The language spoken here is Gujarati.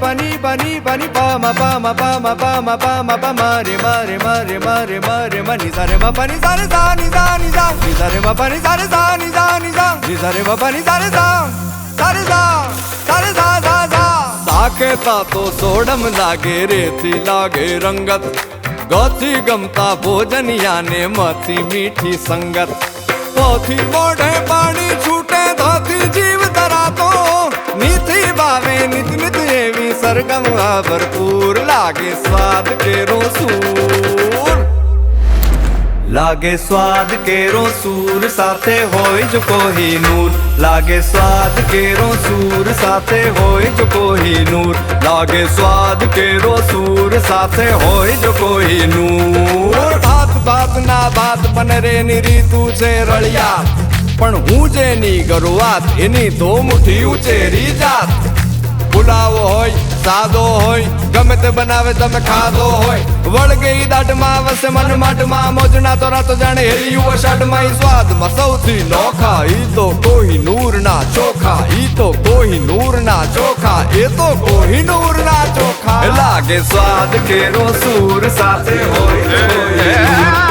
pani pani pani pa ma pa ma pa ma pa ma pa ma pa ma re ma re ma re ma re ma re ma ni sa re ma pa ni sa re sa ni sa ni sa ni sa re ma pa ni sa re sa ni sa ni sa ni sa re ma pa ni sa re sa sa re sa sa re sa sa sa Saketa તો સોડમ લાગે રેતી લાગે રંગત ગોથી ગમતા ભોજનિયાને મથી મીઠી સંગત પોથી મોઢે પાણી છૂટે ધોથી જીવ ધરાતો નીતિ ભાવે નિત નિત એવી સરગમ આ ભરપૂર લાગે સ્વાદ કેરો સૂર લાગે સ્વાદ કેરો સૂર સાથે હોય જો કોહિનૂર લાગે સ્વાદ કેરો સૂર સાથે હોય જો કોહિનૂર લાગે સ્વાદ કેરો સૂર સાથે હોય જો કોહિનૂર ભાત ભાત ના ભાત પનરે ની રીતુ છે રળિયા પણ હું જેની ગરુવાત એની તો મુઠ્ઠી ઉચેરી જાત પુલાવ હોય સાદો હોય ગમે તે બનાવે તમે ખાધો હોય વળગે દાઢમાં વસે મન માટમાં મોજના તો રાતો જાણે હેલિયું અષાઢમાં ઈ સ્વાદમાં સૌથી નોખા ઈ તો કોહિનૂર ના ચોખા ઈ તો કોહિનૂર ના ચોખા એ તો કોહિનૂર ના ચોખા લાગે સ્વાદ કેરો સૂર સાથે હોય